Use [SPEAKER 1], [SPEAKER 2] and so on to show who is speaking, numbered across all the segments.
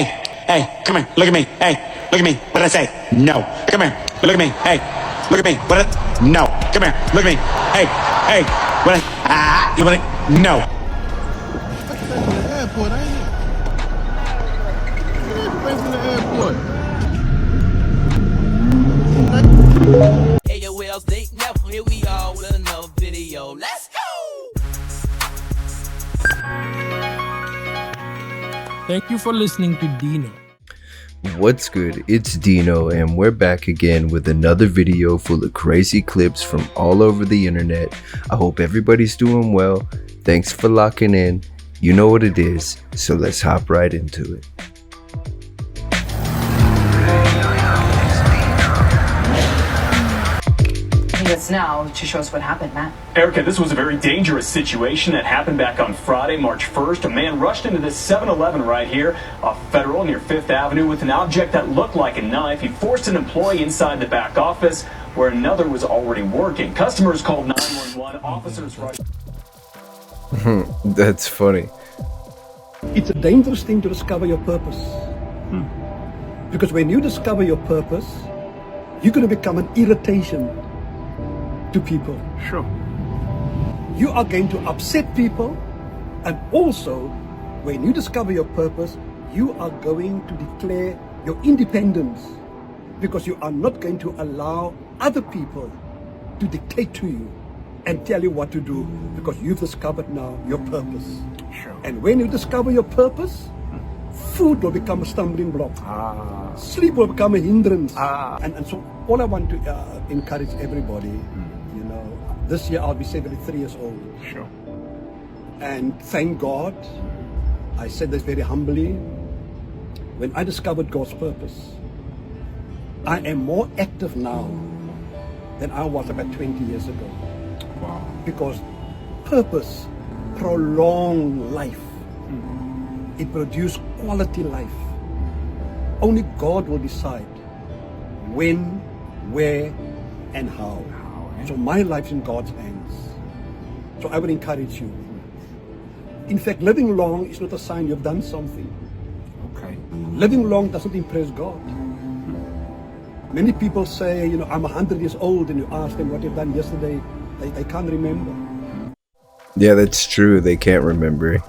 [SPEAKER 1] hey, come here, look at me, hey, look at me, what did I say? No, come here, look at me, hey, look at me, what did I, no, come here, look at me, hey, what you want it? No.
[SPEAKER 2] That's from the airport, ain't it? Yeah, from the airport.
[SPEAKER 3] Hey, yo, Wells, DeeKnow, here we are with another video. Let's go!
[SPEAKER 4] Thank you for listening to DeeKnow.
[SPEAKER 5] What's good? It's DeeKnow and we're back again with another video full of crazy clips from all over the internet. I hope everybody's doing well. Thanks for locking in. You know what it is, so let's hop right into it.
[SPEAKER 6] It's now to show us what happened, Matt.
[SPEAKER 7] Erica, this was a very dangerous situation that happened back on Friday, March 1st. A man rushed into this 7-Eleven right here off Federal near 5th Avenue with an object that looked like a knife. He forced an employee inside the back office where another was already working. Customers called 911. Officers rushed.
[SPEAKER 5] That's funny.
[SPEAKER 8] It's a dangerous thing to discover your purpose. Because when you discover your purpose, you're going to become an irritation to people.
[SPEAKER 2] Sure.
[SPEAKER 8] You are going to upset people, and also when you discover your purpose, you are going to declare your independence, because you are not going to allow other people to dictate to you and tell you what to do, because you've discovered now your purpose.
[SPEAKER 2] Sure.
[SPEAKER 8] And when you discover your purpose, food will become a stumbling block. Sleep will become a hindrance. And so all I want to encourage everybody, you know, this year I'll be 73 years old.
[SPEAKER 2] Sure.
[SPEAKER 8] And thank God, I said this very humbly, when I discovered God's purpose, I am more active now than I was about 20 years ago.
[SPEAKER 2] Wow.
[SPEAKER 8] Because purpose prolongs life. It produces quality life. Only God will decide when, where, and how. So my life's in God's hands. So I would encourage you. In fact, living long is not a sign you've done something.
[SPEAKER 2] Okay.
[SPEAKER 8] Living long doesn't impress God. Many people say, you know, I'm 100 years old, and you ask them what they've done yesterday, they can't remember.
[SPEAKER 5] Yeah, that's true. They can't remember.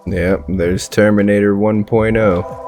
[SPEAKER 5] Yep, there's Terminator 1.0.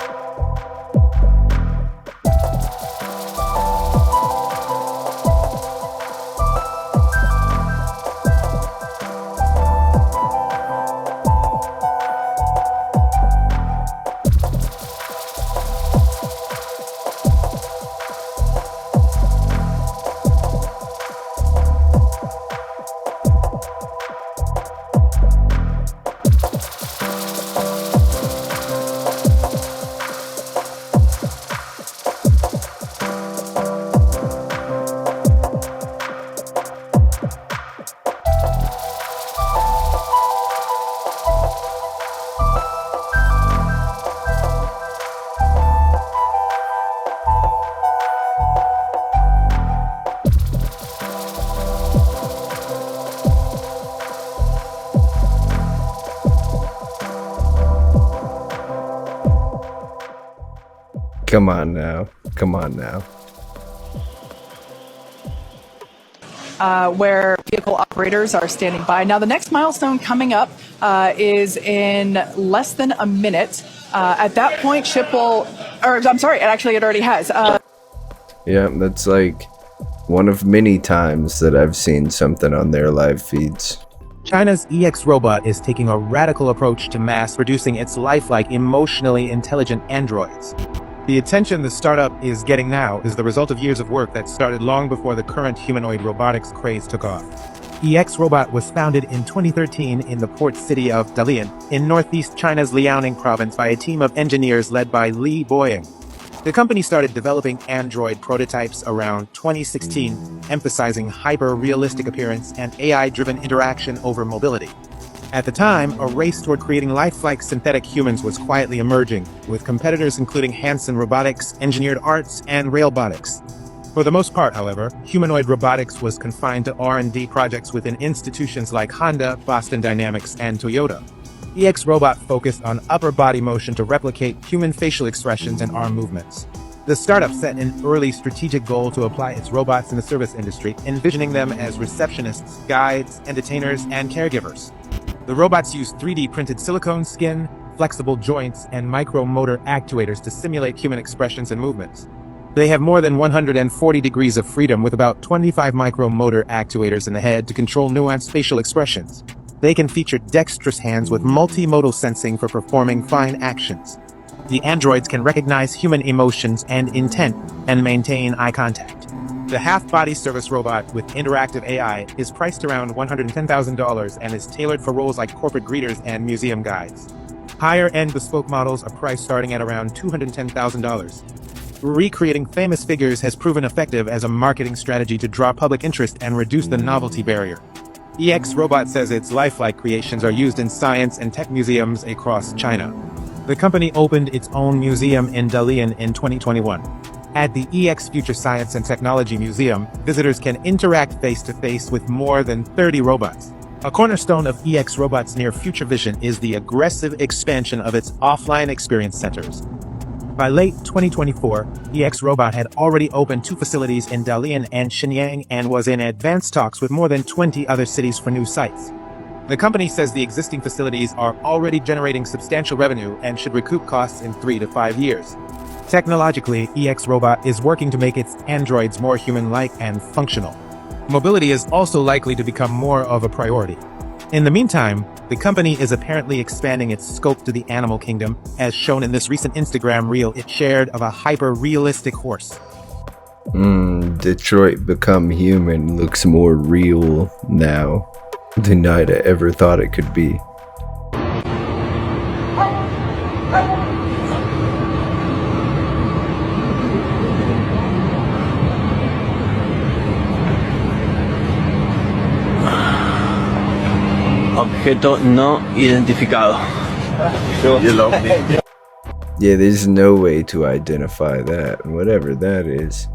[SPEAKER 5] Come on now. Come on now.
[SPEAKER 6] Where vehicle operators are standing by. Now, the next milestone coming up is in less than a minute. At that point, ship will, or I'm sorry, actually it already has.
[SPEAKER 5] Yeah, that's like one of many times that I've seen something on their live feeds.
[SPEAKER 9] China's EX robot is taking a radical approach to mass producing its lifelike, emotionally intelligent androids. The attention the startup is getting now is the result of years of work that started long before the current humanoid robotics craze took off. EX Robot was founded in 2013 in the port city of Dalian, in northeast China's Liaoning province by a team of engineers led by Li Boying. The company started developing android prototypes around 2016, emphasizing hyper-realistic appearance and AI-driven interaction over mobility. At the time, a race toward creating lifelike synthetic humans was quietly emerging, with competitors including Hanson Robotics, Engineered Arts, and Railbotics. For the most part, however, humanoid robotics was confined to R&D projects within institutions like Honda, Boston Dynamics, and Toyota. EX Robot focused on upper body motion to replicate human facial expressions and arm movements. The startup set an early strategic goal to apply its robots in the service industry, envisioning them as receptionists, guides, entertainers, and caregivers. The robots use 3D printed silicone skin, flexible joints, and micro-motor actuators to simulate human expressions and movements. They have more than 140 degrees of freedom with about 25 micro-motor actuators in the head to control nuanced facial expressions. They can feature dexterous hands with multimodal sensing for performing fine actions. The androids can recognize human emotions and intent and maintain eye contact. The half-body service robot with interactive AI is priced around $110,000 and is tailored for roles like corporate greeters and museum guides. Higher-end bespoke models are priced starting at around $210,000. Recreating famous figures has proven effective as a marketing strategy to draw public interest and reduce the novelty barrier. EX Robot says its lifelike creations are used in science and tech museums across China. The company opened its own museum in Dalian in 2021. At the EX Future Science and Technology Museum, visitors can interact face-to-face with more than 30 robots. A cornerstone of EX Robot's near-future vision is the aggressive expansion of its offline experience centers. By late 2024, EX Robot had already opened 2 facilities in Dalian and Shenyang and was in advanced talks with more than 20 other cities for new sites. The company says the existing facilities are already generating substantial revenue and should recoup costs in 3 to 5 years. Technologically, EX Robot is working to make its androids more human-like and functional. Mobility is also likely to become more of a priority. In the meantime, the company is apparently expanding its scope to the animal kingdom, as shown in this recent Instagram reel it shared of a hyper-realistic horse.
[SPEAKER 5] Detroit Become Human looks more real now than I'd ever thought it could be.
[SPEAKER 10] Objeto no identificado.
[SPEAKER 5] Yeah, there's no way to identify that, whatever that is.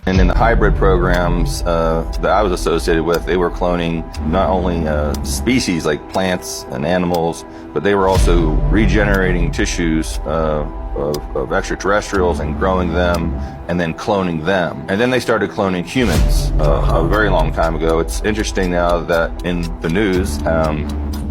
[SPEAKER 11] And in the hybrid programs that I was associated with, they were cloning not only species like plants and animals, but they were also regenerating tissues of extraterrestrials and growing them and then cloning them. And then they started cloning humans a very long time ago. It's interesting now that in the news,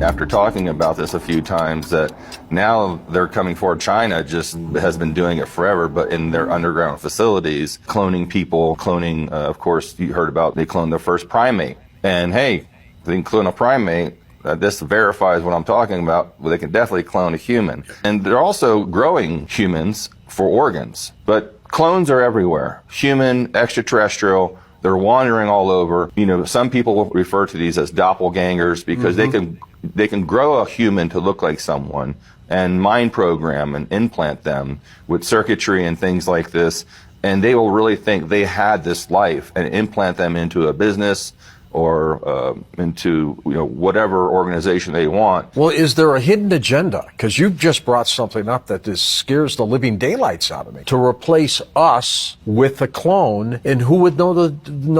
[SPEAKER 11] after talking about this a few times, that now they're coming forward. China just has been doing it forever, but in their underground facilities, cloning people, cloning, of course, you heard about, they cloned their first primate. And hey, they can clone a primate. This verifies what I'm talking about. Well, they can definitely clone a human. And they're also growing humans for organs. But clones are everywhere. Human, extraterrestrial, they're wandering all over. You know, some people refer to these as doppelgangers because they can grow a human to look like someone and mind program and implant them with circuitry and things like this. And they will really think they had this life and implant them into a business or into whatever organization they want.
[SPEAKER 12] Well, is there a hidden agenda? Because you've just brought something up that just scares the living daylights out of me. To replace us with a clone, and who would know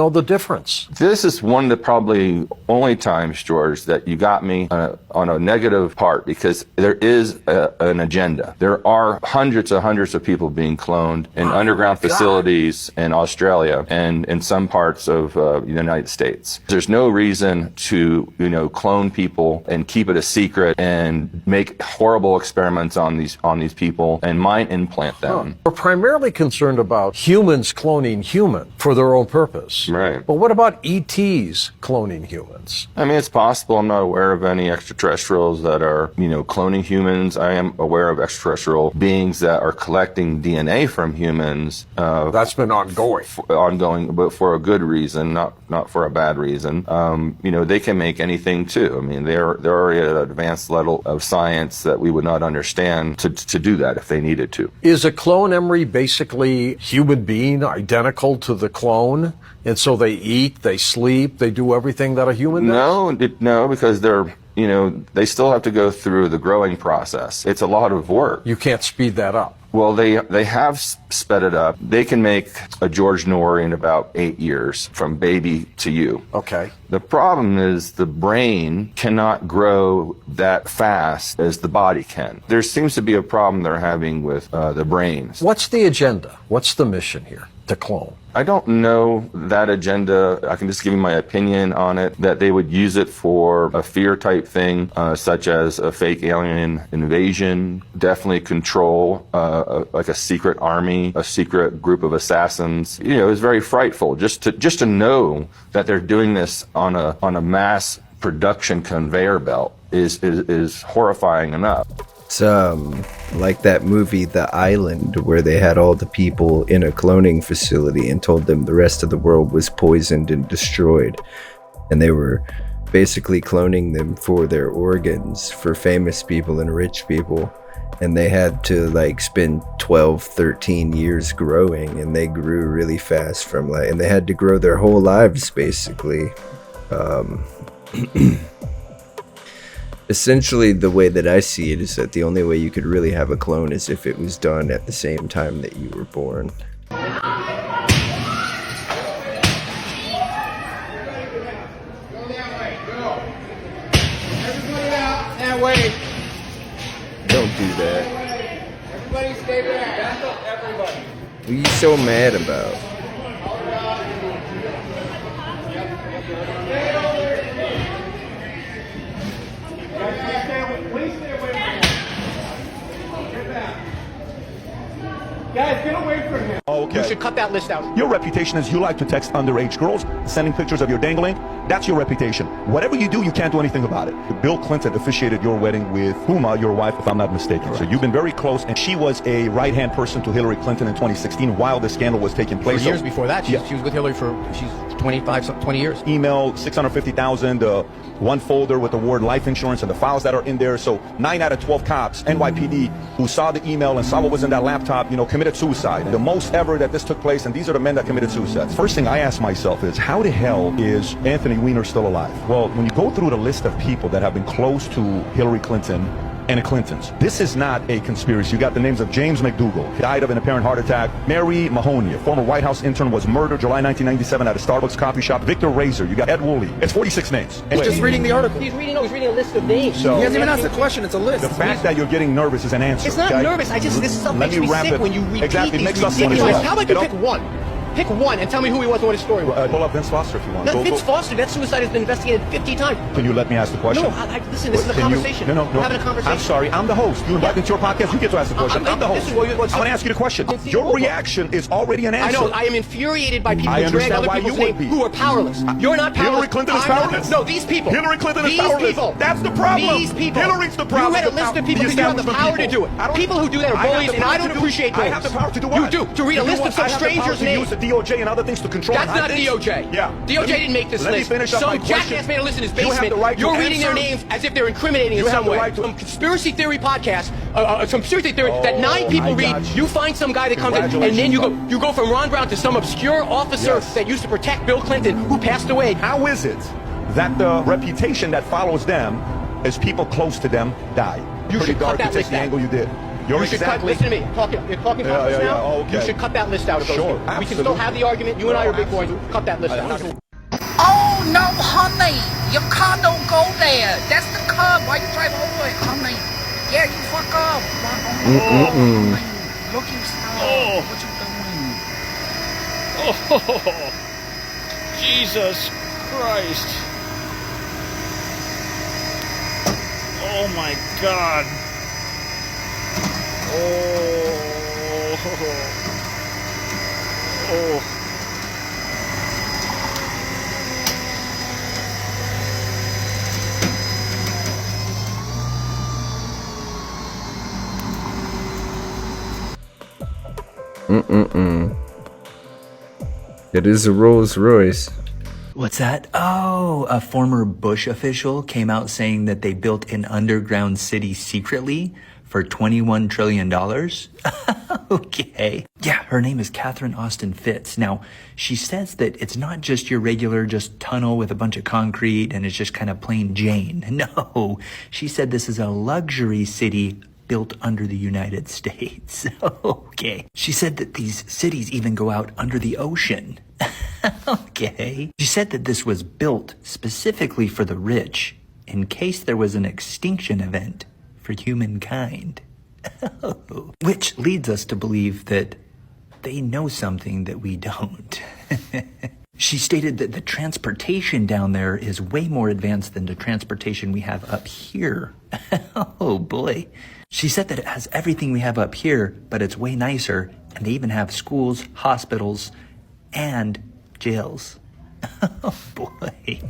[SPEAKER 12] the difference?
[SPEAKER 11] This is one of the probably only times, George, that you got me on a negative part, because there is an agenda. There are hundreds of people being cloned in underground facilities in Australia and in some parts of the United States. There's no reason to, clone people and keep it a secret and make horrible experiments on these people and mind implant them.
[SPEAKER 12] We're primarily concerned about humans cloning human for their own purpose.
[SPEAKER 11] Right.
[SPEAKER 12] But what about ETs cloning humans?
[SPEAKER 11] I mean, it's possible. I'm not aware of any extraterrestrials that are, cloning humans. I am aware of extraterrestrial beings that are collecting DNA from humans.
[SPEAKER 12] That's been ongoing.
[SPEAKER 11] Ongoing, but for a good reason, not for a bad reason. They can make anything too. I mean, they're already at an advanced level of science that we would not understand to do that if they needed to.
[SPEAKER 12] Is a clone, Emery, basically human being identical to the clone? And so they eat, they sleep, they do everything that a human does?
[SPEAKER 11] No, because they're, they still have to go through the growing process. It's a lot of work.
[SPEAKER 12] You can't speed that up.
[SPEAKER 11] Well, they have sped it up. They can make a George Norrie in about 8 years, from baby to you.
[SPEAKER 12] Okay.
[SPEAKER 11] The problem is the brain cannot grow that fast as the body can. There seems to be a problem they're having with the brains.
[SPEAKER 12] What's the agenda? What's the mission here to clone?
[SPEAKER 11] I don't know that agenda. I can just give you my opinion on it, that they would use it for a fear type thing, such as a fake alien invasion, definitely control, like a secret army, a secret group of assassins. It's very frightful just to know that they're doing this on a mass production conveyor belt is horrifying enough.
[SPEAKER 5] It's like that movie The Island, where they had all the people in a cloning facility and told them the rest of the world was poisoned and destroyed, and they were basically cloning them for their organs for famous people and rich people, and they had to spend 12-13 years growing, and they grew really fast and they had to grow their whole lives basically. Essentially, the way that I see it is that the only way you could really have a clone is if it was done at the same time that you were born. Don't do that.
[SPEAKER 3] Everybody stay back. Back up, everybody.
[SPEAKER 5] What are you so mad about?
[SPEAKER 3] Guys, get away from him.
[SPEAKER 13] Okay.
[SPEAKER 3] You should cut that list out.
[SPEAKER 13] Your reputation is you like to text underage girls, sending pictures of your dangling. That's your reputation. Whatever you do, you can't do anything about it. Bill Clinton officiated your wedding with Huma, your wife, if I'm not mistaken. Right. So you've been very close, and she was a right-hand person to Hillary Clinton in 2016 while the scandal was taking place.
[SPEAKER 3] For years before that, she was with Hillary for 20 years.
[SPEAKER 13] Email 650,000, one folder with the word life insurance and the files that are in there. So 9 out of 12 cops, NYPD, who saw the email and saw what was in that laptop, committed suicide. The most ever that this took place, and these are the men that committed suicide. First thing I ask myself is, how the hell is Anthony Weiner still alive? Well, when you go through the list of people that have been close to Hillary Clinton and the Clintons, this is not a conspiracy. You got the names of James McDougal, died of an apparent heart attack. Mary Mahoney, a former White House intern, was murdered July 1997 at a Starbucks coffee shop. Victor Razor, you got Ed Woolley. It's 46 names.
[SPEAKER 3] He's just reading the article. He's reading a list of names.
[SPEAKER 13] So,
[SPEAKER 3] he hasn't even asked a question. It's a list.
[SPEAKER 13] The fact that you're getting nervous is an answer.
[SPEAKER 3] It's not nervous. This stuff makes me sick when you repeat these ridiculous. How about you pick one? Pick one and tell me who he was and what his story was.
[SPEAKER 13] Pull up Vince Foster if you want.
[SPEAKER 3] No, Vince Foster, that suicide has been investigated 50 times.
[SPEAKER 13] Can you let me ask the question?
[SPEAKER 3] No, listen, this is a conversation.
[SPEAKER 13] No.
[SPEAKER 3] We're having a conversation.
[SPEAKER 13] I'm sorry, I'm the host. You invited me to your podcast, you get to ask the question. I'm the host. I want to ask you the question. Your reaction is already an answer.
[SPEAKER 3] I know, I am infuriated by people who drag other people's names who are powerless. You're not powerless.
[SPEAKER 13] Hillary Clinton is powerless?
[SPEAKER 3] No, these people.
[SPEAKER 13] Hillary Clinton is powerless.
[SPEAKER 3] These people.
[SPEAKER 13] That's the problem.
[SPEAKER 3] These people.
[SPEAKER 13] Hillary's the problem.
[SPEAKER 3] You read a list of people because you have the power to do it. People who do that are bullies, and I don't appreciate bullies.
[SPEAKER 13] I have the power to do what?
[SPEAKER 3] You do. To read a list of some stranger's names.
[SPEAKER 13] I have the power to use the DOJ and other things to control.
[SPEAKER 3] That's not DOJ.
[SPEAKER 13] Yeah.
[SPEAKER 3] DOJ didn't make this list. Some jackass made a list in his basement. You're reading their names as if they're incriminating in some way. Some conspiracy theory podcast, some conspiracy theory that 9 people read. You find some guy that comes in, and then you go from Ron Brown to some obscure officer that used to protect Bill Clinton, who passed away.
[SPEAKER 13] How is it that the reputation that follows them as people close to them die?
[SPEAKER 3] You should cut that list
[SPEAKER 13] the
[SPEAKER 3] out.
[SPEAKER 13] angle you did.
[SPEAKER 3] You should cut. Listen to me. You're talking about this now.
[SPEAKER 13] Oh, okay.
[SPEAKER 3] You should cut that list out of those.
[SPEAKER 13] Sure,
[SPEAKER 3] We can still have the argument. You and I are big boys. Cut that list out.
[SPEAKER 14] Oh no, honey, your car don't go there. That's the curb. Why you drive over it, honey? Yeah, you fuck up. Honey. Look, you stop. What you doing?
[SPEAKER 15] Oh, Jesus Christ. Oh my God. Oh. Oh.
[SPEAKER 5] It is a Rolls Royce.
[SPEAKER 16] What's that? Oh, a former Bush official came out saying that they built an underground city secretly for $21 trillion. Okay. Yeah, her name is Catherine Austin Fitts. Now, she says that it's not just your regular just tunnel with a bunch of concrete and it's just kind of plain Jane. No, she said this is a luxury city built under the United States. Okay. She said that these cities even go out under the ocean. Okay. She said that this was built specifically for the rich in case there was an extinction event for humankind. Which leads us to believe that they know something that we don't. She stated that the transportation down there is way more advanced than the transportation we have up here. Oh boy. She said that it has everything we have up here, but it's way nicer, and they even have schools, hospitals, and jails. Oh boy.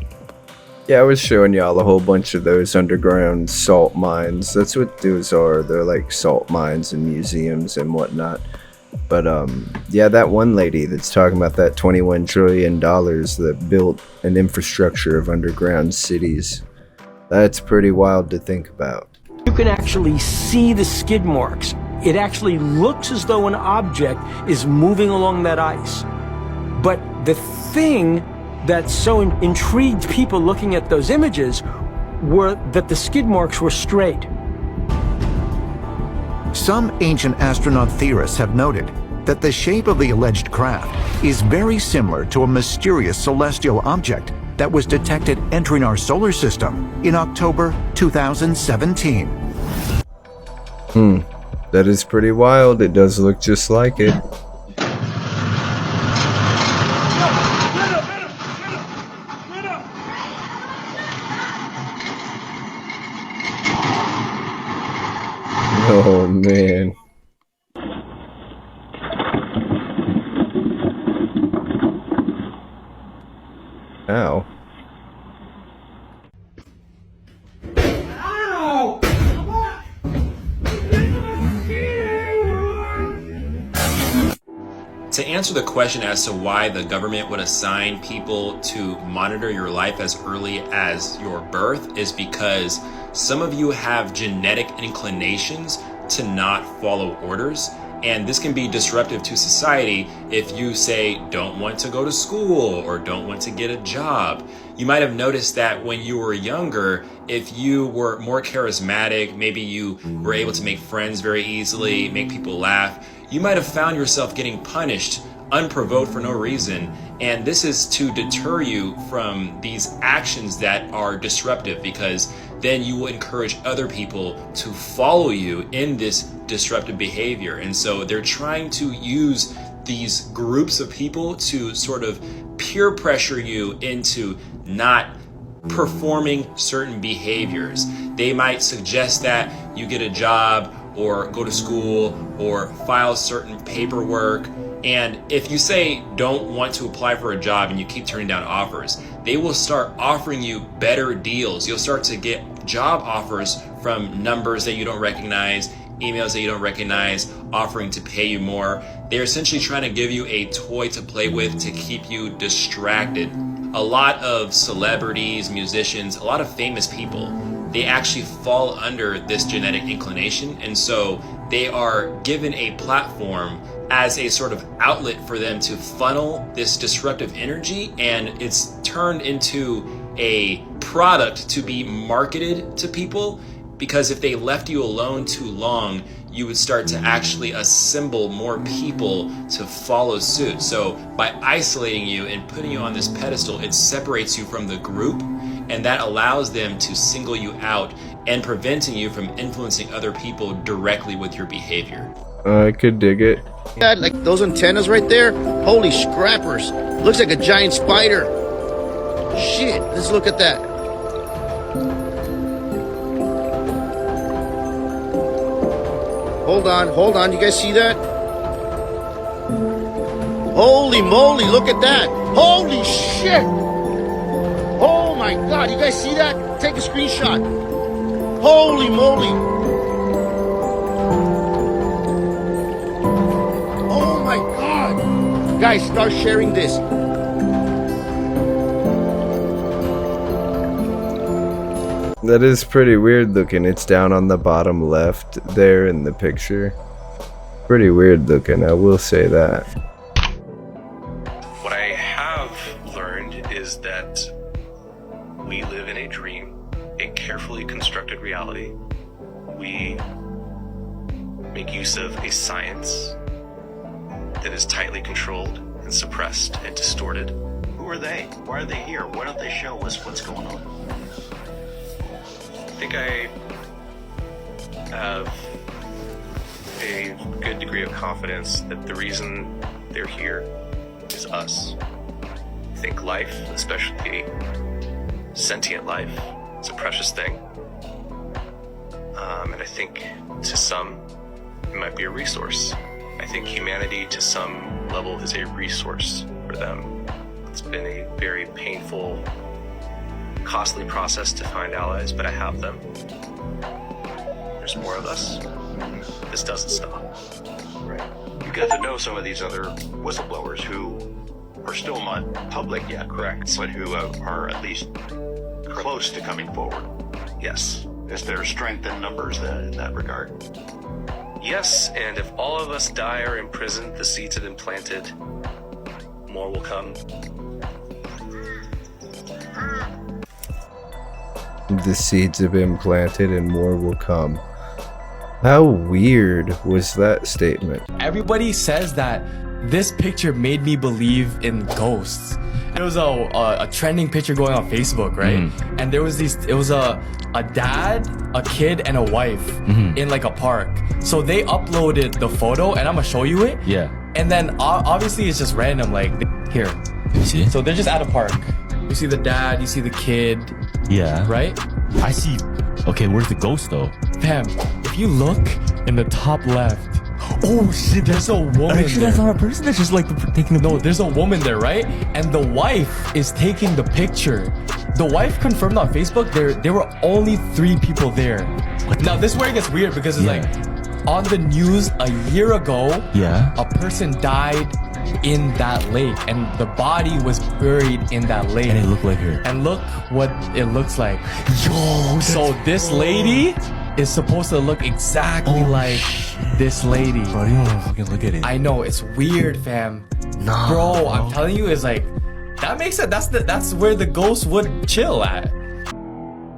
[SPEAKER 5] Yeah, I was showing y'all a whole bunch of those underground salt mines. That's what those are. They're like salt mines and museums and whatnot. But yeah, that one lady that's talking about that $21 trillion that built an infrastructure of underground cities. That's pretty wild to think about.
[SPEAKER 17] You can actually see the skid marks. It actually looks as though an object is moving along that ice. But the thing that so intrigued people looking at those images were that the skid marks were straight.
[SPEAKER 18] Some ancient astronaut theorists have noted that the shape of the alleged craft is very similar to a mysterious celestial object that was detected entering our solar system in October 2017.
[SPEAKER 5] That is pretty wild. It does look just like it. Oh man. Ow.
[SPEAKER 19] To answer the question as to why the government would assign people to monitor your life as early as your birth is because some of you have genetic inclinations to not follow orders, and this can be disruptive to society if you say don't want to go to school or don't want to get a job. You might have noticed that when you were younger, if you were more charismatic, maybe you were able to make friends very easily, make people laugh, you might have found yourself getting punished unprovoked for no reason. And this is to deter you from these actions that are disruptive, because then you will encourage other people to follow you in this disruptive behavior. And so they're trying to use these groups of people to sort of peer pressure you into not performing certain behaviors. They might suggest that you get a job or go to school or file certain paperwork. And if you say don't want to apply for a job and you keep turning down offers, they will start offering you better deals. You'll start to get job offers from numbers that you don't recognize, emails that you don't recognize, offering to pay you more. They're essentially trying to give you a toy to play with to keep you distracted. A lot of celebrities, musicians, a lot of famous people, they actually fall under this genetic inclination. And so they are given a platform as a sort of outlet for them to funnel this disruptive energy, and it's turned into a product to be marketed to people, because if they left you alone too long, you would start to actually assemble more people to follow suit. So by isolating you and putting you on this pedestal, it separates you from the group, and that allows them to single you out and preventing you from influencing other people directly with your behavior.
[SPEAKER 5] I could dig it.
[SPEAKER 20] God, like those antennas right there, holy scrappers, looks like a giant spider. shit. Let's look at that. Hold on. You guys see that? Holy moly, look at that. Holy shit. Oh my God, you guys see that? Take a screenshot. Holy moly. Oh my God. Guys, start sharing this.
[SPEAKER 5] That is pretty weird looking. It's down on the bottom left there in the picture. Pretty weird looking, I will say that.
[SPEAKER 21] What I have learned is that we live in a dream, a carefully constructed reality. We make use of a science that is tightly controlled and suppressed and distorted.
[SPEAKER 22] Who are they? Why are they here? Why don't they show us what's going on?
[SPEAKER 21] I think I have a good degree of confidence that the reason they're here is us. I think life, especially sentient life, is a precious thing. And I think to some, it might be a resource. I think humanity to some level is a resource for them. It's been a very painful, costly process to find allies, but I have them. There's more of us. This doesn't stop.
[SPEAKER 22] Right. You get to know some of these other whistleblowers who are still not public yet, correct? But who are at least close to coming forward.
[SPEAKER 21] Yes.
[SPEAKER 22] Is there strength in numbers then in that regard?
[SPEAKER 21] Yes, and if all of us die or imprisoned, the seeds have been planted, more will come.
[SPEAKER 5] The seeds have been planted and more will come. How weird was that statement?
[SPEAKER 23] Everybody says that this picture made me believe in ghosts. There was a trending picture going on Facebook, right? And there was it was a dad, a kid, and a wife in like a park. So they uploaded the photo, and I'm gonna show you it.
[SPEAKER 24] Yeah.
[SPEAKER 23] And then obviously it's just random, like here.
[SPEAKER 24] You see?
[SPEAKER 23] So they're just at a park. You see the dad, you see the kid.
[SPEAKER 24] Yeah.
[SPEAKER 23] Right?
[SPEAKER 24] I see. Okay, where's the ghost though?
[SPEAKER 23] Fam, if you look in the top left, oh shit, there's a woman.
[SPEAKER 24] Actually, that's not a person. That's just like taking the.
[SPEAKER 23] No, there's a woman there, right? And the wife is taking the picture. The wife confirmed on Facebook there were only 3 people there. Now this is where it gets weird because it's like on the news a year ago, a person died in that lake and the body was buried in that lake.
[SPEAKER 24] And it looked like her.
[SPEAKER 23] And look what it looks like.
[SPEAKER 24] Yo,
[SPEAKER 23] so this lady is supposed to look exactly like this lady.
[SPEAKER 24] Bro, you don't wanna fucking look at it.
[SPEAKER 23] I know, it's weird, fam. Nah, bro, I'm telling you, it's like that makes it. That's where the ghost would chill at.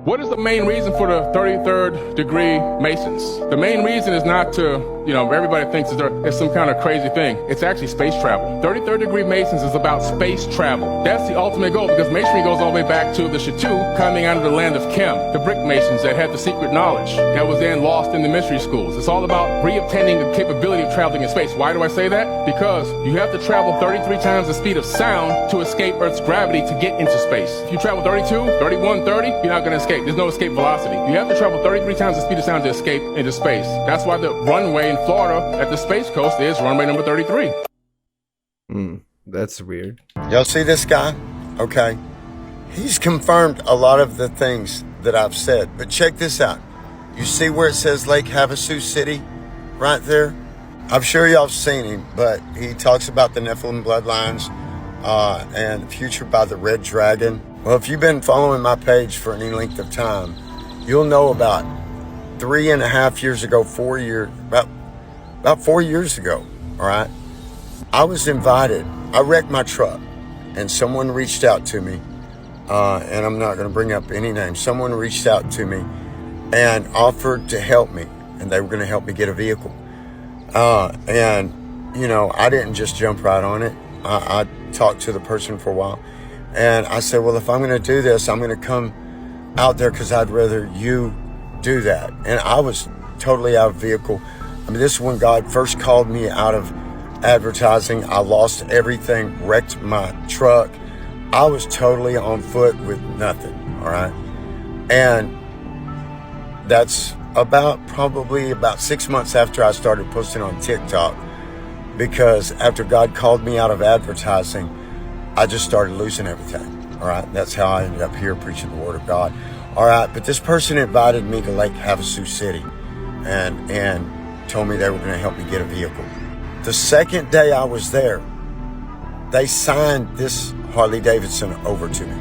[SPEAKER 25] What is the main reason for the 33rd degree Masons? The main reason is not to, everybody thinks it's some kind of crazy thing. It's actually space travel. 33rd degree Masons is about space travel. That's the ultimate goal because Masonry goes all the way back to the Chateau coming out of the land of Kim, the brick Masons that had the secret knowledge that was then lost in the mystery schools. It's all about re-obtaining the capability of traveling in space. Why do I say that? Because you have to travel 33 times the speed of sound to escape Earth's gravity to get into space. If you travel 32, 31, 30, you're not going to escape. There's no escape velocity. You have to travel 33 times the speed of sound to escape into space. That's why the runway in Florida at the Space Coast is runway number 33.
[SPEAKER 5] That's weird.
[SPEAKER 26] Y'all see this guy? Okay. He's confirmed a lot of the things that I've said, but check this out. You see where it says Lake Havasu City right there? I'm sure y'all have seen him, but he talks about the Nephilim bloodlines and the future by the Red Dragon. Well, if you've been following my page for any length of time, you'll know about 3.5 years ago, 4 years, about 4 years ago, all right? I was invited. I wrecked my truck, and someone reached out to me, and I'm not going to bring up any names. Someone reached out to me and offered to help me, and they were going to help me get a vehicle. And, I didn't just jump right on it. I talked to the person for a while. And I said, well, if I'm going to do this, I'm going to come out there because I'd rather you do that. And I was totally out of vehicle. I mean, this is when God first called me out of advertising. I lost everything, wrecked my truck. I was totally on foot with nothing, all right? And that's probably about 6 months after I started posting on TikTok, because after God called me out of advertising, I just started losing everything, all right? That's how I ended up here preaching the Word of God, all right? But this person invited me to Lake Havasu City and told me they were going to help me get a vehicle. The second day I was there, they signed this Harley Davidson over to me,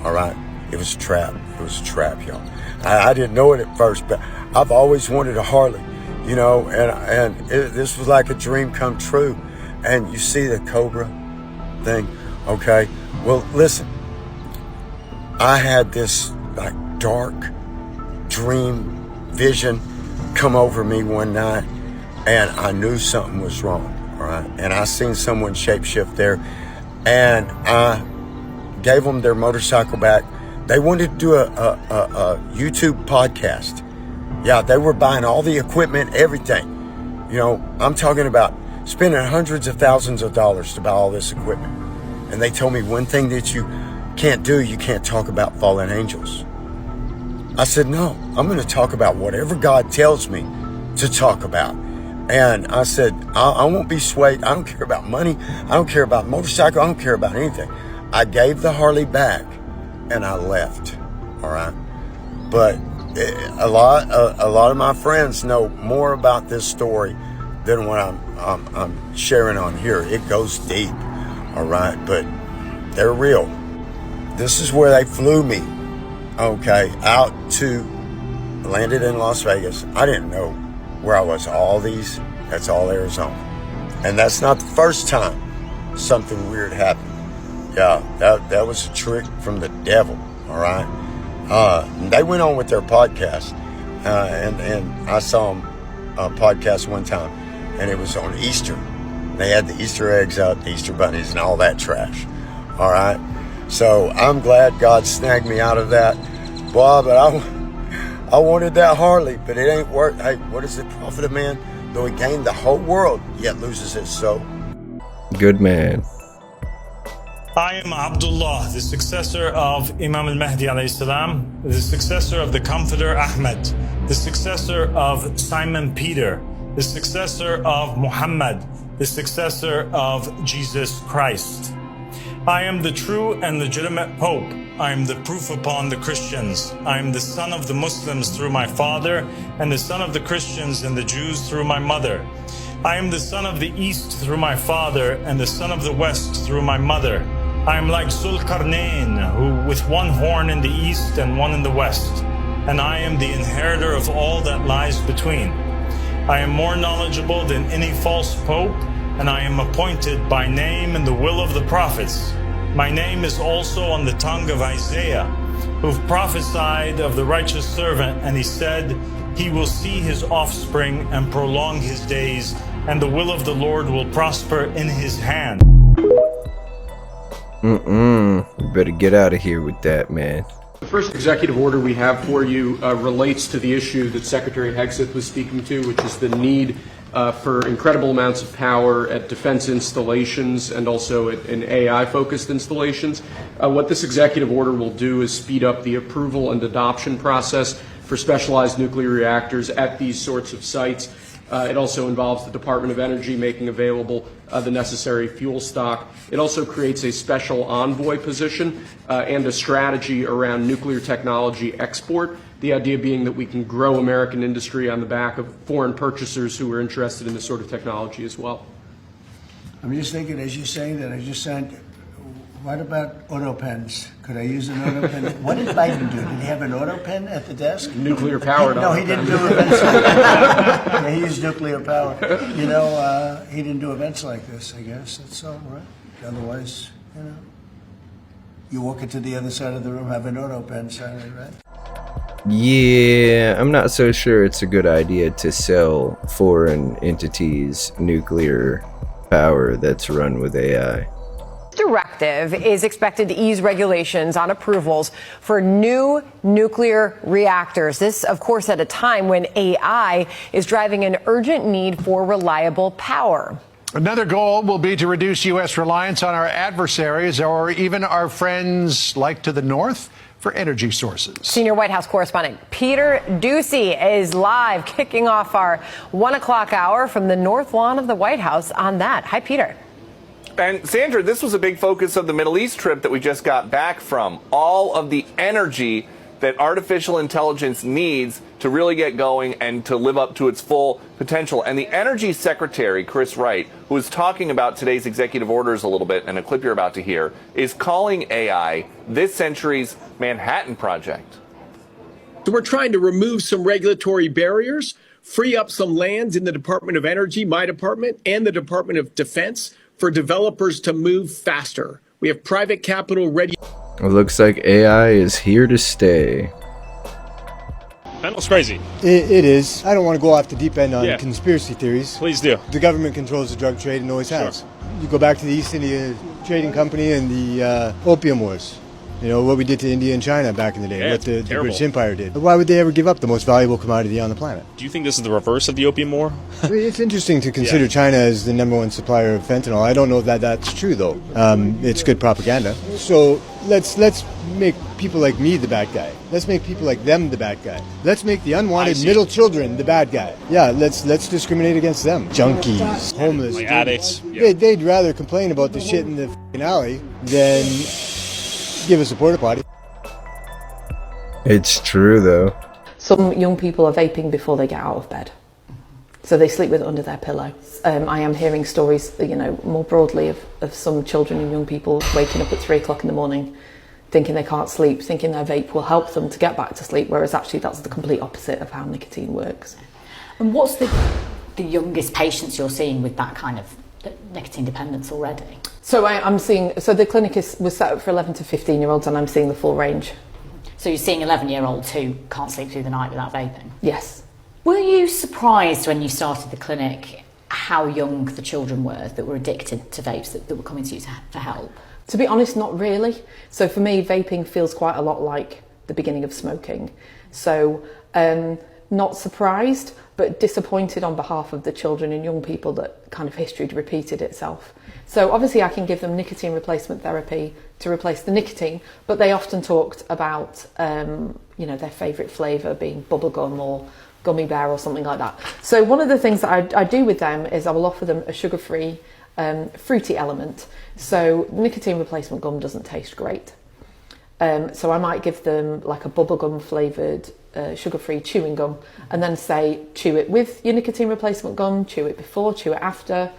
[SPEAKER 26] all right? It was a trap. It was a trap, y'all. I didn't know it at first, but I've always wanted a Harley, you know, and this was like a dream come true. And you see the Cobra thing, okay? Well, listen, I had this like dark dream vision come over me one night, and I knew something was wrong, all right? And I seen someone shapeshift there, and I gave them their motorcycle back. They wanted to do a YouTube podcast. Yeah, they were buying all the equipment, everything. You know, I'm talking about spending hundreds of thousands of dollars to buy all this equipment. And they told me one thing that you can't do, you can't talk about fallen angels. I said, no, I'm going to talk about whatever God tells me to talk about. And I said, I won't be swayed. I don't care about money. I don't care about motorcycle. I don't care about anything. I gave the Harley back and I left, all right? But a lot of my friends know more about this story than what I'm sharing on here. It goes deep, all right? But they're real. This is where they flew me, okay, out to, landed in Las Vegas. I didn't know where I was. That's all Arizona. And that's not the first time something weird happened. Yeah, that was a trick from the devil, all right? They went on with their podcast, and I saw them podcast one time, and it was on Easter. They had the Easter eggs out, the Easter bunnies, and all that trash, all right? So I'm glad God snagged me out of that. Boy, but I wanted that Harley, but it ain't worth. Hey, what does it profit a man though he gained the whole world yet loses his soul?
[SPEAKER 5] Good man.
[SPEAKER 1] I am Abdullah, the successor of Imam al-Mahdi alayhi salam, the successor of the Comforter Ahmed, the successor of Simon Peter, the successor of Muhammad, the successor of Jesus Christ. I am the true and legitimate Pope. I am the proof upon the Christians. I am the son of the Muslims through my father, and the son of the Christians and the Jews through my mother. I am the son of the East through my father, and the son of the West through my mother. I am like Zulkarnain, who with one horn in the East and one in the West, and I am the inheritor of all that lies between. I am more knowledgeable than any false pope, and I am appointed by name in the will of the prophets. My name is also on the tongue of Isaiah, who prophesied of the righteous servant, and he said, he will see his offspring and prolong his days, and the will of the Lord will prosper in his hand.
[SPEAKER 5] You better get out of here with that, man.
[SPEAKER 3] The first executive order we have for you relates to the issue that Secretary Hegseth was speaking to, which is the need for incredible amounts of power at defense installations and also in AI-focused installations. What this executive order will do is speed up the approval and adoption process for specialized nuclear reactors at these sorts of sites. It also involves the Department of Energy making available the necessary fuel stock. It also creates a special envoy position and a strategy around nuclear technology export, the idea being that we can grow American industry on the back of foreign purchasers who are interested in this sort of technology as well.
[SPEAKER 2] I'm just thinking, as you say that, I just said, what about auto pens? Could I use an auto pen? What did Biden do? Did he have an auto pen at the desk?
[SPEAKER 3] Nuclear powered.
[SPEAKER 2] No, he didn't do events like that. Yeah, he used nuclear power. You know, he didn't do events like this, I guess. That's all right. Otherwise, you know, you walk into the other side of the room, have an auto pen, sorry, right?
[SPEAKER 5] Yeah, I'm not so sure it's a good idea to sell foreign entities nuclear power that's run with AI.
[SPEAKER 4] Directive is expected to ease regulations on approvals for new nuclear reactors. This, of course, at a time when AI is driving an urgent need for reliable power.
[SPEAKER 6] Another goal will be to reduce U.S. reliance on our adversaries or even our friends like to the north for energy sources.
[SPEAKER 4] Senior White House correspondent Peter Doocy is live, kicking off our 1 o'clock hour from the North Lawn of the White House on that. Hi, Peter.
[SPEAKER 7] And Sandra, this was a big focus of the Middle East trip that we just got back from. All of the energy that artificial intelligence needs to really get going and to live up to its full potential. And the Energy Secretary, Chris Wright, who was talking about today's executive orders a little bit, and a clip you're about to hear, is calling AI this century's Manhattan Project.
[SPEAKER 8] So we're trying to remove some regulatory barriers, free up some lands in the Department of Energy, my department, and the Department of Defense for developers to move faster. We have private capital ready.
[SPEAKER 5] It looks like AI is here to stay.
[SPEAKER 15] That looks crazy.
[SPEAKER 9] It is. I don't want to go off the deep end on
[SPEAKER 15] Yeah.
[SPEAKER 9] conspiracy theories.
[SPEAKER 15] Please do.
[SPEAKER 9] The government controls the drug trade and always has. You go back to the East India Trading Company and the Opium Wars. You know, what we did to India and China back in the day,
[SPEAKER 15] Yeah,
[SPEAKER 9] what the
[SPEAKER 15] terrible.
[SPEAKER 9] British Empire did. Why would they ever give up the most valuable commodity on the planet?
[SPEAKER 15] Do you think this is the reverse of the Opium War?
[SPEAKER 9] I mean, it's interesting to consider China as the #1 supplier of fentanyl. I don't know if that's true, though. It's good propaganda. So let's make people like me the bad guy. Let's make people like them the bad guy. Let's make the unwanted middle children the bad guy. Yeah, let's discriminate against them. Junkies, homeless,
[SPEAKER 15] Like addicts.
[SPEAKER 9] They'd rather complain about the shit in the f***ing alley than give us a porta potty.
[SPEAKER 5] It's true, though.
[SPEAKER 10] Some young people are vaping before they get out of bed. So they sleep with it under their pillow. I am hearing stories, more broadly of some children and young people waking up at 3 o'clock in the morning thinking they can't sleep, thinking their vape will help them to get back to sleep, whereas actually that's the complete opposite of how nicotine works.
[SPEAKER 12] And what's the youngest patients you're seeing with that kind of nicotine dependence already?
[SPEAKER 10] So I'm seeing, the clinic was set up for 11 to 15 year olds and I'm seeing the full range.
[SPEAKER 12] So you're seeing 11-year-olds who can't sleep through the night without vaping?
[SPEAKER 10] Yes.
[SPEAKER 12] Were you surprised when you started the clinic how young the children were that were addicted to vapes that were coming to you for help?
[SPEAKER 10] To be honest, not really. So for me, vaping feels quite a lot like the beginning of smoking. So not surprised, but disappointed on behalf of the children and young people that kind of history repeated itself. So obviously I can give them nicotine replacement therapy to replace the nicotine, but they often talked about their favourite flavour being bubblegum or gummy bear or something like that. So one of the things that I do with them is I will offer them a sugar-free fruity element. So nicotine replacement gum doesn't taste great. So I might give them like a bubblegum flavoured sugar-free chewing gum and then say chew it with your nicotine replacement gum, chew it before, chew it after.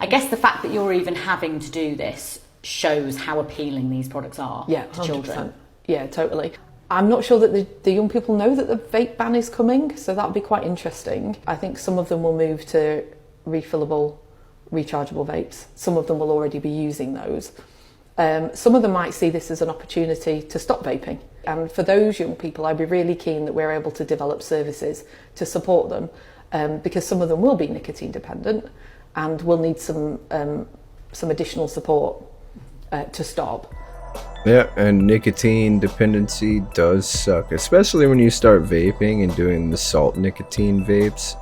[SPEAKER 12] I guess the fact that you're even having to do this shows how appealing these products are to
[SPEAKER 10] 100%.
[SPEAKER 12] children.
[SPEAKER 10] Yeah, totally. I'm not sure that the young people know that the vape ban is coming, so that'll be quite interesting. I think some of them will move to refillable, rechargeable vapes. Some of them will already be using those. Some of them might see this as an opportunity to stop vaping. And for those young people, I'd be really keen that we're able to develop services to support them because some of them will be nicotine dependent and will need some additional support to stop.
[SPEAKER 5] Yeah, and nicotine dependency does suck, especially when you start vaping and doing the salt nicotine vapes.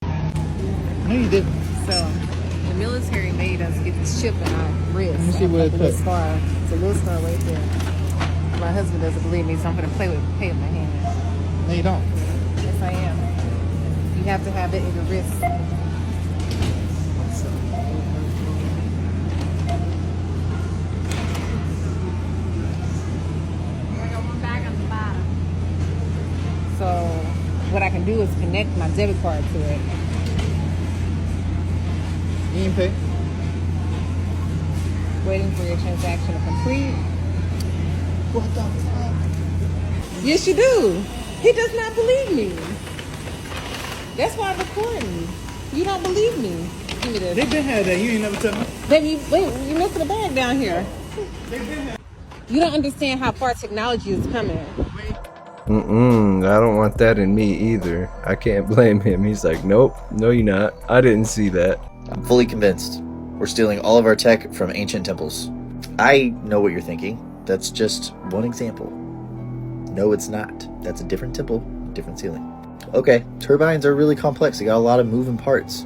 [SPEAKER 27] No, you didn't. So the military made us get this chip in our wrist.
[SPEAKER 24] Let me see where it's
[SPEAKER 27] a
[SPEAKER 24] at.
[SPEAKER 27] star. It's a little star right there. My husband doesn't believe me, so I'm going to play with my hand.
[SPEAKER 24] No, you don't.
[SPEAKER 27] Yes, I am. You have to have it in your wrist. So what I can do is connect my debit card to it.
[SPEAKER 24] You didn't pay?
[SPEAKER 27] Waiting for your transaction to complete. What the fuck? Yes, you do. He does not believe me. That's why I'm recording. You don't believe me. Give me this.
[SPEAKER 24] They been had that. You ain't never tell me.
[SPEAKER 27] Baby, wait, you're missing a bag down here. You don't understand how far technology is coming.
[SPEAKER 5] I don't want that in me either. I can't blame him. He's like, nope, no you're not. I didn't see that.
[SPEAKER 28] I'm fully convinced. We're stealing all of our tech from ancient temples. I know what you're thinking. That's just one example. No, it's not. That's a different temple, different ceiling. Okay, turbines are really complex. They got a lot of moving parts.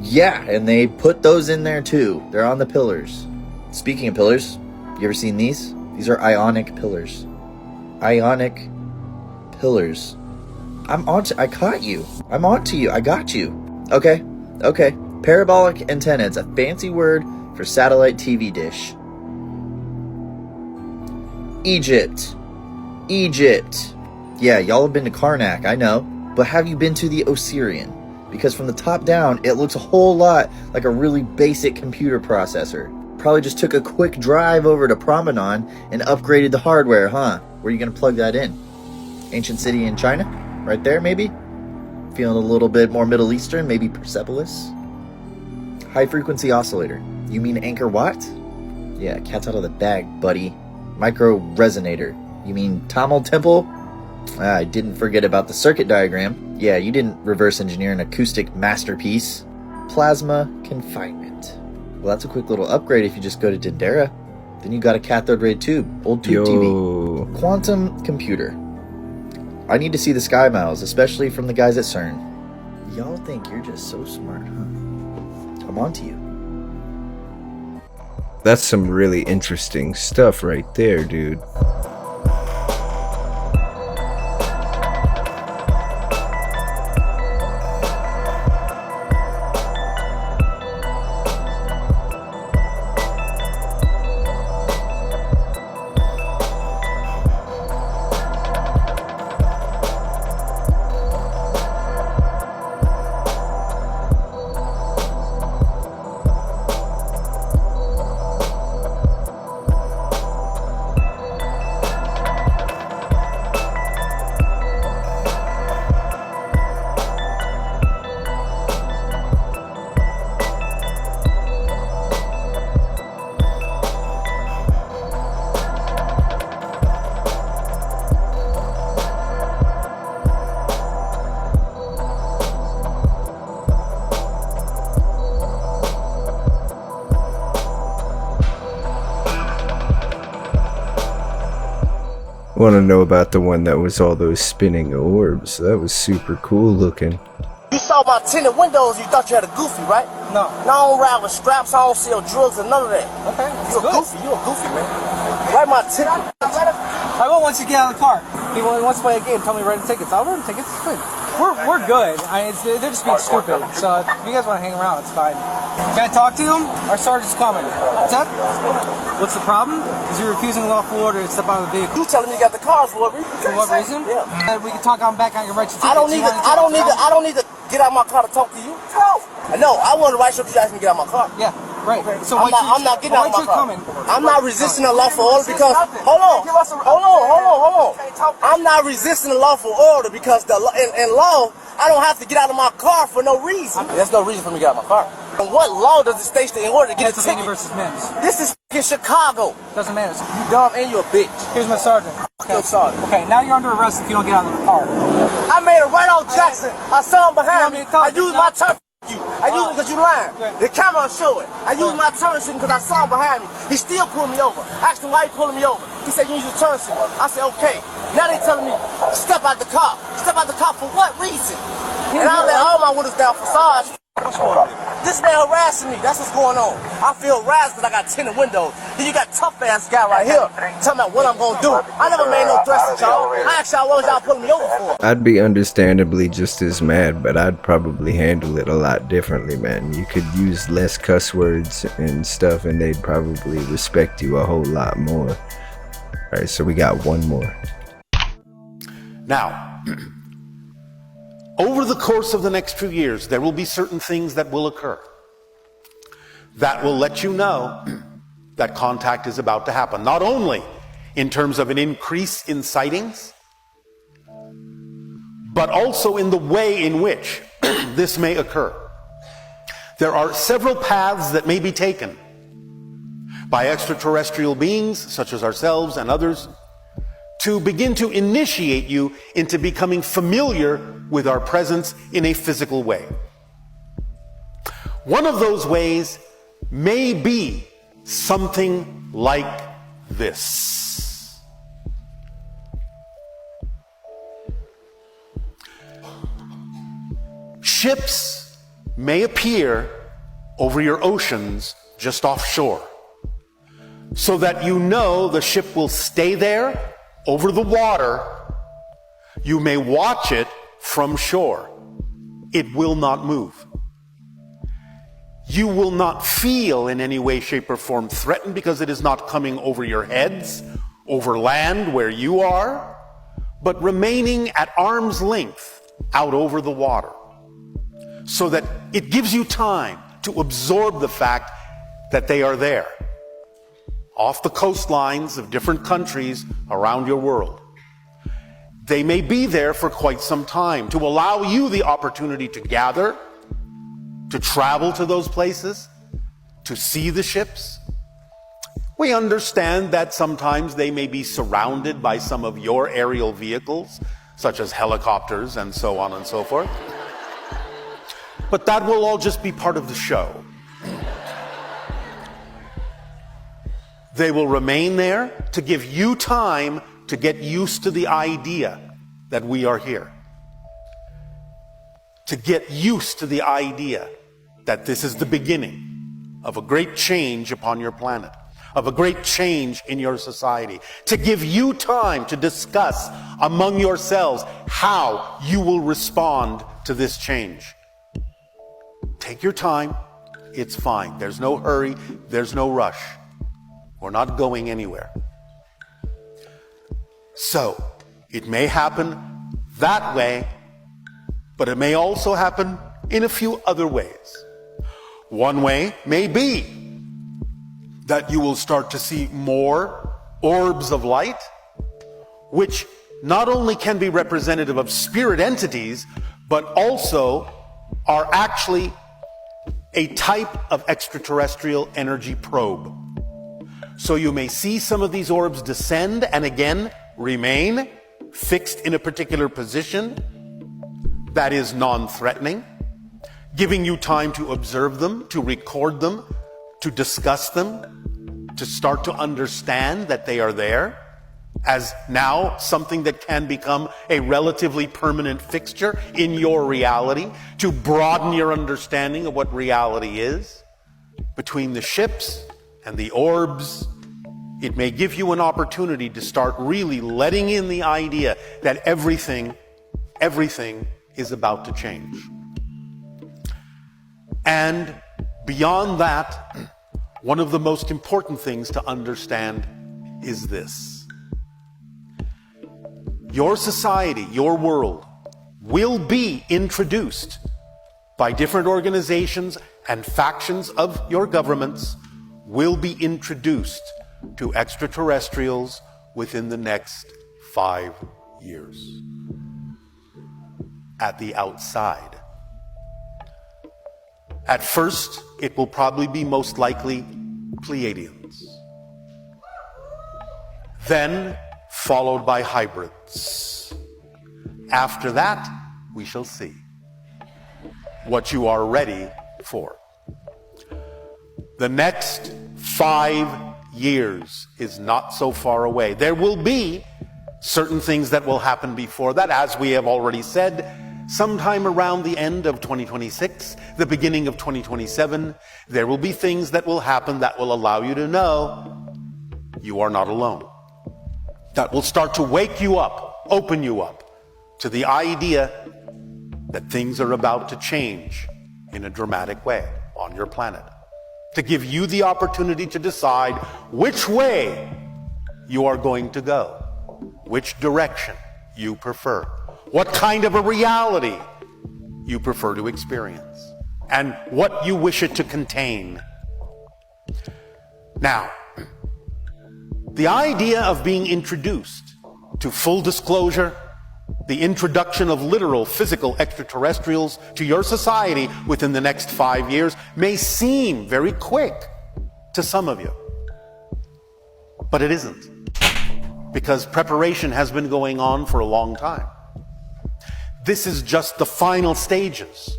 [SPEAKER 28] Yeah, and they put those in there too. They're on the pillars. Speaking of pillars, you ever seen these? These are ionic pillars. Ionic pillars. I caught you. I'm onto you. I got you. Okay. Parabolic antenna. It's a fancy word for satellite TV dish. Egypt. Yeah, y'all have been to Karnak, I know. But have you been to the Osirian? Because from the top down, it looks a whole lot like a really basic computer processor. Probably just took a quick drive over to Promenade and upgraded the hardware, huh? Where are you going to plug that in? Ancient city in China? Right there, maybe? Feeling a little bit more Middle Eastern, maybe Persepolis? High frequency oscillator. You mean Anchor Watt? Yeah, cat's out of the bag, buddy. Micro resonator. You mean Tamil Temple? I didn't forget about the circuit diagram. Yeah, you didn't reverse engineer an acoustic masterpiece. Plasma confinement. Well, that's a quick little upgrade if you just go to Dendera. Then you got a cathode ray tube. Old tube TV. Quantum computer. I need to see the sky miles, especially from the guys at CERN. Y'all think you're just so smart, huh? I'm onto you.
[SPEAKER 5] That's some really interesting stuff right there, dude. Want to know about the one that was all those spinning orbs? That was super cool looking.
[SPEAKER 11] You saw my tinted windows, you thought you had a goofy, right? No. I don't ride with straps, I don't sell drugs or none of that. Okay. You a goofy, man. Write my ticket.
[SPEAKER 13] I will once you get out of the car. He wants to play a game, tell me to write the tickets. I'll write the tickets, it's good. We're good. They're just being stupid. So if you guys want to hang around, it's fine. Can I talk to him? Our sergeant's coming. What's up? What's the problem? Is you're refusing lawful order to step out of the vehicle.
[SPEAKER 11] You telling me you got the cars for what reason?
[SPEAKER 13] For what reason? Yeah. We can talk on back, I can write your tickets.
[SPEAKER 11] I don't need to get out of my car to talk to you. No, I want to write something you ask me to get out of my car.
[SPEAKER 13] Yeah, right. So
[SPEAKER 11] I'm not getting out of my car. I'm not resisting the lawful order because hold on. I'm not resisting the lawful order because in law I don't have to get out of my car for no reason. There's no reason for me to get out of my car. And what law does it state in order to get a ticket?
[SPEAKER 13] Versus Mims.
[SPEAKER 11] This is in Chicago.
[SPEAKER 13] Doesn't matter.
[SPEAKER 11] You dumb and you a bitch.
[SPEAKER 13] Here's my sergeant.
[SPEAKER 11] Okay, sergeant.
[SPEAKER 13] Okay, now you're under arrest if you don't get out of the car.
[SPEAKER 11] I made it right on Jackson. I saw him behind me. I used my turn. I used it because you lying. The camera show it. I used my turn signal because I saw him behind me. He still pulled me over. I asked him why he pulling me over. He said you use your turn signal. I said okay. Now they telling me step out the car. Step out the car for what reason? And I let all my windows down for SARS. This man harassing me. That's what's going on. I feel harassed because I got tinted windows. Then you got tough ass guy right here talking about what I'm gonna do. I never made no threats to y'all. I asked y'all what was y'all pulling me over for.
[SPEAKER 5] I'd be understandably just as mad, but I'd probably handle it a lot differently, man. You could use less cuss words and stuff and they'd probably respect you a whole lot more. Alright, so we got one more.
[SPEAKER 14] Now, over the course of the next few years, there will be certain things that will occur that will let you know that contact is about to happen. Not only in terms of an increase in sightings, but also in the way in which this may occur. There are several paths that may be taken by extraterrestrial beings, such as ourselves and others, to begin to initiate you into becoming familiar with our presence in a physical way. One of those ways may be something like this. Ships may appear over your oceans just offshore, so that you know the ship will stay there over the water. You may watch it from shore. It will not move. You will not feel in any way, shape, or form threatened because it is not coming over your heads, over land where you are, but remaining at arm's length out over the water, so that it gives you time to absorb the fact that they are there, off the coastlines of different countries around your world. They may be there for quite some time to allow you the opportunity to gather, to travel to those places, to see the ships. We understand that sometimes they may be surrounded by some of your aerial vehicles, such as helicopters and so on and so forth. But that will all just be part of the show. They will remain there to give you time to get used to the idea that we are here. To get used to the idea that this is the beginning of a great change upon your planet, of a great change in your society. To give you time to discuss among yourselves how you will respond to this change. Take your time. It's fine. There's no hurry. There's no rush. We're not going anywhere. So, it may happen that way, but it may also happen in a few other ways. One way may be that you will start to see more orbs of light, which not only can be representative of spirit entities, but also are actually a type of extraterrestrial energy probe. So you may see some of these orbs descend and again remain fixed in a particular position that is non-threatening, giving you time to observe them, to record them, to discuss them, to start to understand that they are there as now something that can become a relatively permanent fixture in your reality, to broaden your understanding of what reality is. Between the ships and the orbs, it may give you an opportunity to start really letting in the idea that everything is about to change. And beyond that, one of the most important things to understand is this. Your society, your world, will be introduced by different organizations and factions of your governments, will be introduced to extraterrestrials within the next 5 years. At the outside. At first, it will probably be most likely Pleiadians. Then, followed by hybrids. After that, we shall see what you are ready for. The next 5 years is not so far away. There will be certain things that will happen before that, as we have already said. Sometime around the end of 2026, the beginning of 2027, there will be things that will happen that will allow you to know you are not alone. That will start to wake you up, open you up to the idea that things are about to change in a dramatic way on your planet. To give you the opportunity to decide which way you are going to go, which direction you prefer, what kind of a reality you prefer to experience, and what you wish it to contain. Now, the idea of being introduced to full disclosure, the introduction of literal physical extraterrestrials to your society within the next 5 years may seem very quick to some of you. But it isn't, because preparation has been going on for a long time. This is just the final stages,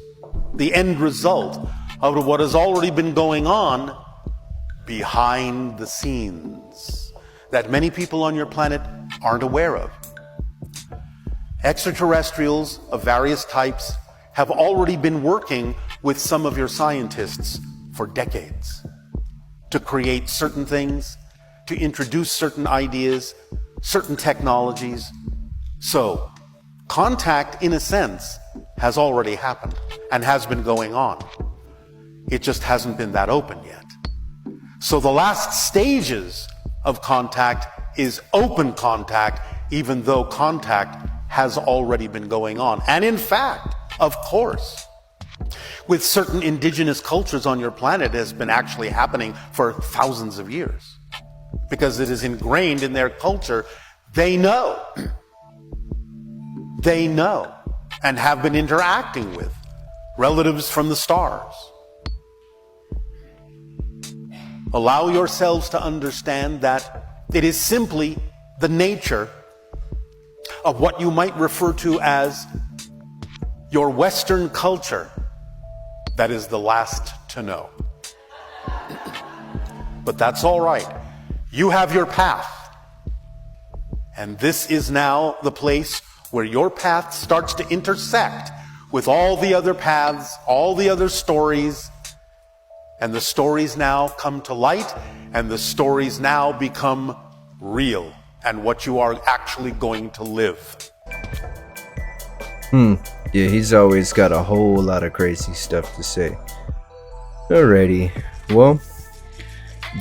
[SPEAKER 14] the end result of what has already been going on behind the scenes that many people on your planet aren't aware of. Extraterrestrials of various types have already been working with some of your scientists for decades to create certain things, to introduce certain ideas, certain technologies. So, contact, in a sense, has already happened and has been going on. It just hasn't been that open yet. So the last stages of contact is open contact, even though contact has already been going on. And in fact, of course, with certain indigenous cultures on your planet, it has been actually happening for thousands of years. Because it is ingrained in their culture. They know. They know and have been interacting with relatives from the stars. Allow yourselves to understand that it is simply the nature of what you might refer to as your Western culture that is the last to know. But that's all right. You have your path. And this is now the place where your path starts to intersect with all the other paths, all the other stories. And the stories now come to light, and the stories now become real and what you are actually going to live.
[SPEAKER 5] Yeah, he's always got a whole lot of crazy stuff to say. Alrighty, well,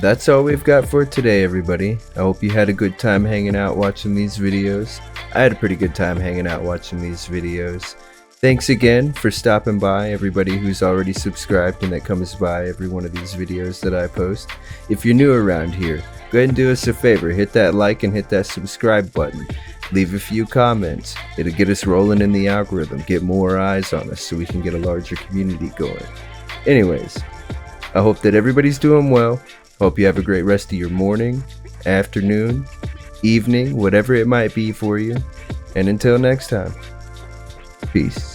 [SPEAKER 5] that's all we've got for today, everybody. I hope you had a good time hanging out watching these videos. I had a pretty good time hanging out watching these videos. Thanks again for stopping by, everybody who's already subscribed and that comes by every one of these videos that I post. If you're new around here, go ahead and do us a favor, hit that like and hit that subscribe button. Leave a few comments. It'll get us rolling in the algorithm, get more eyes on us so we can get a larger community going. Anyways, I hope that everybody's doing well. Hope you have a great rest of your morning, afternoon, evening, whatever it might be for you. And until next time, peace.